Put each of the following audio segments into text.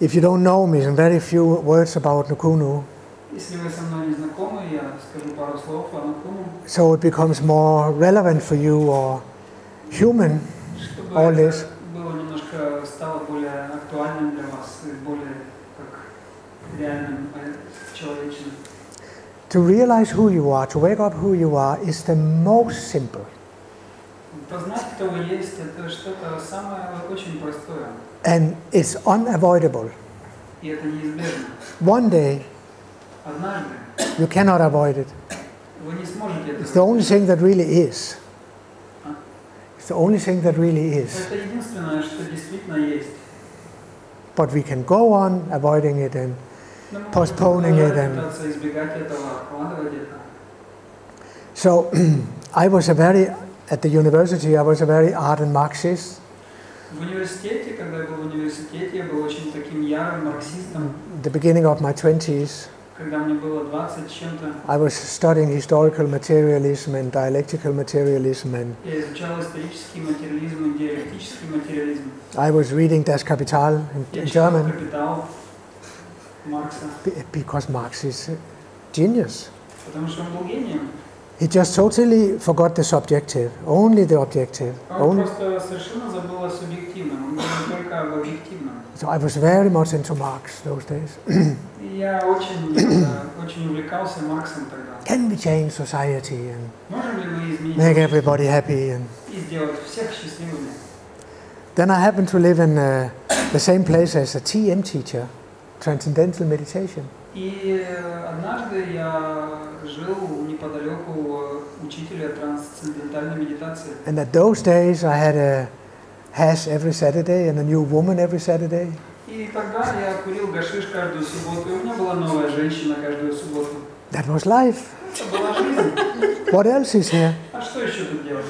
If you don't know me, some very few words about Nukunu. Если вы со мной не знакомы, я скажу пару слов о Nukunu. So it becomes more relevant for you or human, all this. Было немножко стало более актуальным для вас, более как реальным, человечным. To realize who you are, to wake up who you are, is the most simple. Познать, кто вы есть, это что-то самое очень простое. And it's unavoidable. И это неизбежно. One day, Однажды you cannot avoid it. вы не сможете это. It's the only thing that really is. It's the only thing that really is. Это единственное, что действительно есть. But we can go on avoiding it and postponing it. And избегать этого, откладывать это. so, at the university, I was a very ardent Marxist. В университете, когда я был в университете, я был очень таким ярым марксистом. The beginning of my 20s, Когда мне было 20 с чем-то, I was studying historical materialism and dialectical materialism, and я изучал исторический материализм и диалектический материализм. I was reading Das Kapital in German «Капитал» Маркса, because Marx is a genius. потому что он был гением. He just totally forgot the subjective, only the objective. Он просто совершенно забыл о субъективном, он говорил только об объективном. So I was very much into Marx those days. И я очень увлекался Марксом тогда. Can we change society and Можем ли мы изменить make everybody happy? And и сделать всех счастливыми? then I happened to live in the same place as a TM teacher, Transcendental Meditation. И однажды я жил неподалеку учителя трансцендентальной медитации. And at those days I had a hash every Saturday and a new woman every Saturday. И тогда я курил гашиш каждую субботу, и у меня была новая женщина каждую субботу. That was life. Это была жизнь. What else is here? А что еще тут делать?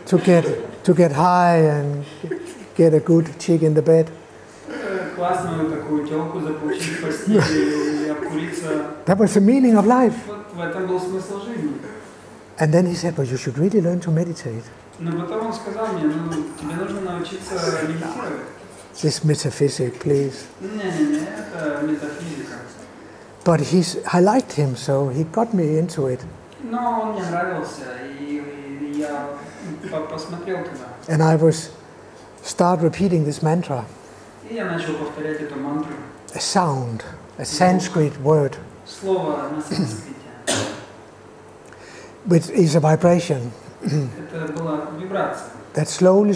To get high and get a good chick in the bed. Классную такую телку заполучить в постели и обкуриться. That was the meaning of life. Вот в этом был смысл жизни. And then he said, well, you should really learn to meditate. Но потом он сказал мне, тебе нужно научиться медитировать. This metaphysic, please. Не, это метафизика. But I liked him, so he got me into it. Но он мне нравился, и я посмотрел туда. And I start repeating this mantra. И я начал повторять эту мантру. A sound, a Sanskrit word. Слово на санскрите. Which is a vibration. Это была вибрация. That slowly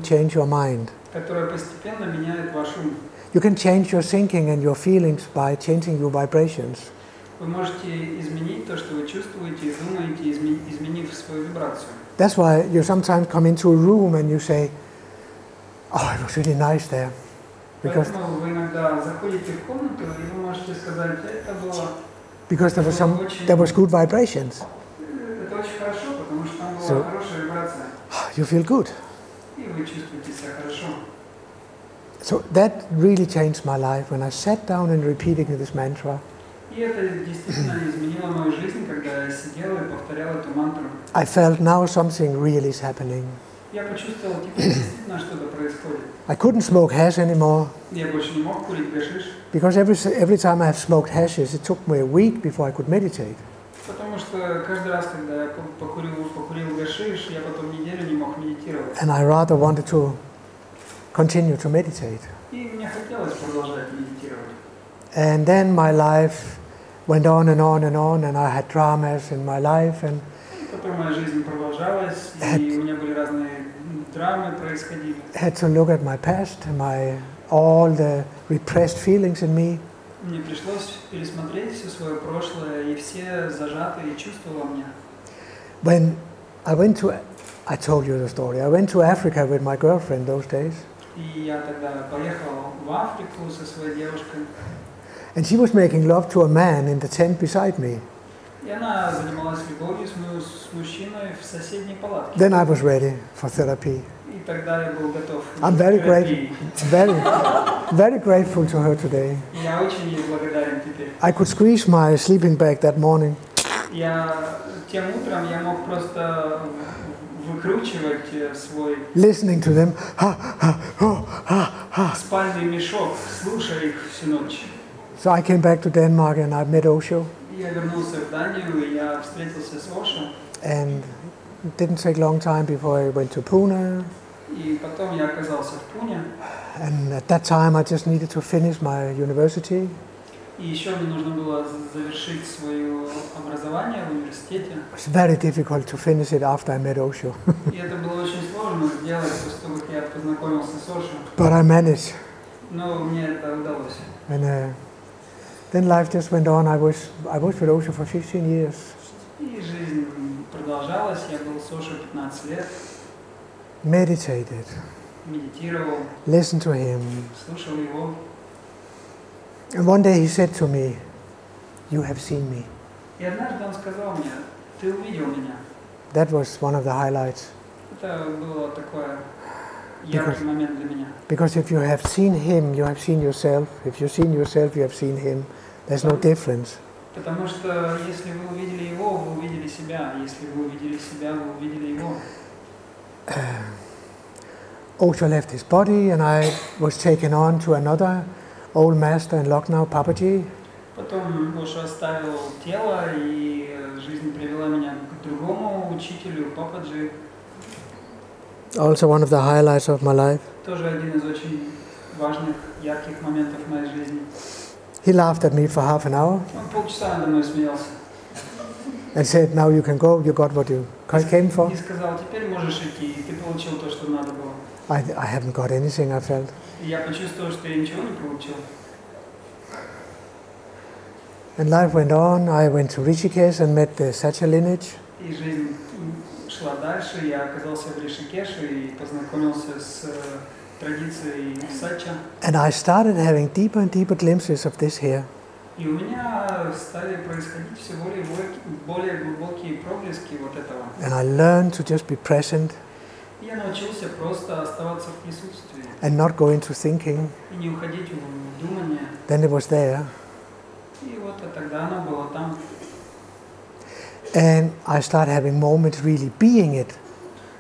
change your mind. Которая постепенно меняет ваш ум. You can change your thinking and your feelings by changing your vibrations. Вы можете изменить то, что вы чувствуете и думаете, изменив свою вибрацию. That's why you sometimes come into a room and you say, oh, it was really nice there. Поэтому вы иногда заходите в комнату и вы можете сказать, это было. Because there was good vibrations. Это очень хорошо, потому что там была хорошая вибрация. You feel good. И вы чувствуете себя хорошо. So that really changed my life when I sat down and repeating this mantra. И это действительно изменило мою жизнь, когда я сидел и повторял эту мантру. I felt now something really is happening. Я почувствовал, теперь действительно что-то происходит. I couldn't smoke hash anymore. Я больше не мог курить гашиш. Because every time I have smoked hashes, it took me a week before I could meditate. Потому что каждый раз, когда я покурил гашиш, я потом неделю не мог медитировать. And I rather wanted to continue to meditate. И мне хотелось продолжать медитировать. And then my life went on and on and on, and I had dramas in my life. And потом моя жизнь продолжалась, и у меня были разные драмы происходили. Had to look at my past, all the repressed feelings in me. Мне пришлось пересмотреть все свое прошлое и все зажатые чувства во мне. When I told you the story. I went to Africa with my girlfriend those days. И я тогда поехал в Африку со своей девушкой. And she was making love to a man in the tent beside me. И она занималась любовью с мужчиной в соседней палатке. Then I was ready for therapy. И тогда я был готов. I'm very grateful to her today. Я очень ей благодарен теперь. I could squeeze my sleeping bag that morning. Тем утром я мог просто выкручивать свой listening to them, спальный мешок, слушая их всю ночь. So I came back to Denmark and I met Osho. Я вернулся в Данию, и я встретился с Ошо. And it didn't take long time before I went to Pune. И потом я оказался в Пуне. And at that time I just needed to finish my university. И еще мне нужно было завершить свое образование в университете. It's very difficult to finish it after I met Osho. И это было очень сложно сделать, после того, как я познакомился с Ошо. But I managed. Но мне это удалось. And then life just went on. I was with Osho for 15 years. И жизнь продолжалась. Я был с Ошо 15 лет. Meditated. Медитировал. Listened to him. Слушал его. And one day he said to me, "You have seen me." И однажды он сказал мне: "Ты увидел меня." That was one of the highlights. Это было такое яркий момент для меня. Because if you have seen him, you have seen yourself. If you've seen yourself, you have seen him. There's no difference. Потому что если вы увидели его, вы увидели себя. Если вы увидели себя, вы увидели его. Osho left his body, and I was taken on to another old master in Lucknow, Papaji. Потом Ошо оставил тело, и жизнь привела меня к другому учителю, Пападжи. Also one of the highlights of my life. Тоже один из очень важных, ярких моментов в моей жизни. He laughed at me for half an hour Он полчаса надо мной смеялся. and said, "Now you can go. You got what you came for." И сказал: "Теперь можешь идти, ты получил то, что надо было." I haven't got anything, I felt. И я почувствовал, что я ничего не получил. And life went on. I went to Rishikesh and met the Satsang lineage. И жизнь шла дальше. Я оказался в Ришикеше и познакомился с традицией сатча. And I started having deeper and deeper glimpses of this here. И у меня стали происходить все более глубокие проблески вот этого. And I learned to just be present Я научился просто оставаться в присутствии and not go into thinking. и не уходить в думание. Then it was there. И вот тогда оно было там. And I started having moments really being it.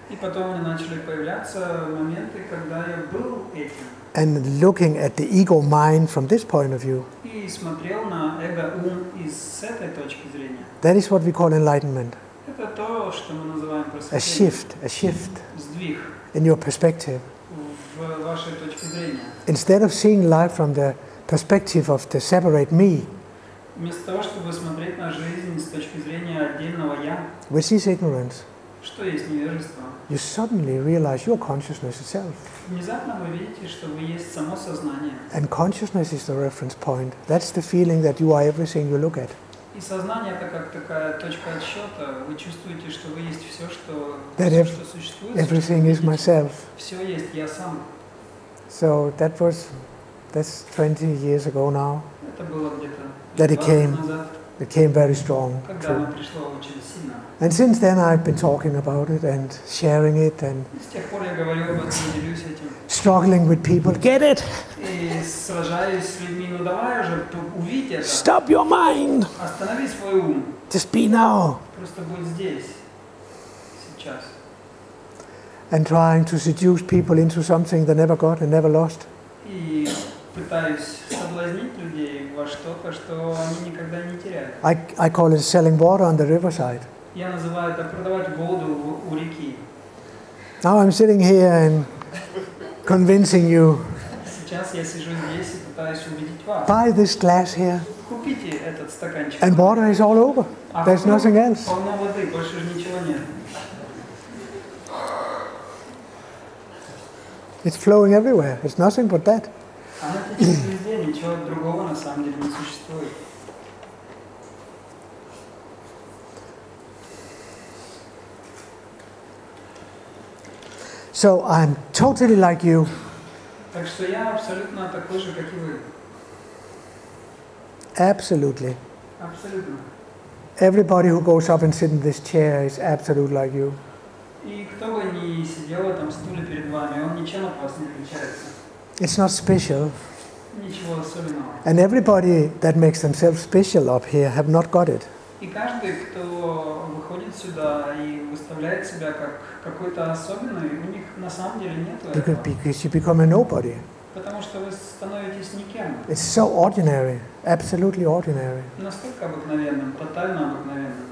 И потом у меня начали появляться моменты, когда я был этим. And looking at the ego mind from this point of view. И смотрел на эго-ум с этой точки зрения. That is what we call enlightenment. Это то, что мы называем просветлением. A shift Сдвиг in your perspective. в вашей точке зрения. Instead of seeing life from the perspective of the separate me, Вместо того, чтобы смотреть на жизнь с точки зрения отдельного «я», which is ignorance, что есть невежество, you suddenly realize your consciousness itself. внезапно вы видите, что вы есть само сознание. And consciousness is the reference point. That's the feeling that you are everything you look at. И сознание это как такая точка отсчета. Вы чувствуете, что вы есть все, что существует. Everything is myself. Все есть я сам. So that's 20 years ago now. Это было где-то That it 20 came. лет назад, It came very strong. когда оно пришло очень сильно. And since then I've been talking about it and sharing it and И с тех пор я говорю об этом, делюсь этим. struggling with people. Get it? И сражаюсь с людьми, ну давай уже, увидь это. Stop your mind. Останови свой ум. Just be now. Просто будь здесь, сейчас. And trying to seduce people into something they never got and never lost. И пытаюсь соблазнить людей во что-то, что они никогда не теряют. I call it selling water on the riverside. Я называю это продавать воду у реки. Now I'm sitting here and convincing you, Сейчас я сижу здесь и пытаюсь убедить вас. buy this glass here Купите этот стаканчик. and water is all over. There's nothing else. Полно воды, больше же ничего нет. It's flowing everywhere. It's nothing but that. Она течет везде, ничего другого на самом деле не существует. So I'm totally like you. Так что я абсолютно такой же, как и вы. Absolutely. Абсолютно. Everybody who goes up and sits in this chair is absolute like you. И кто бы ни сидел в этом стуле перед вами, он ничем от вас не отличается. It's not special. Ничего особенного. And everybody that makes themselves special up here have not got it. И каждый, кто выходит сюда и выставляет себя как какой-то особенный, у них на самом деле нет этого. Because you become a nobody. Потому что вы становитесь никем. It's so ordinary, absolutely ordinary. Настолько обыкновенным, тотально обыкновенным.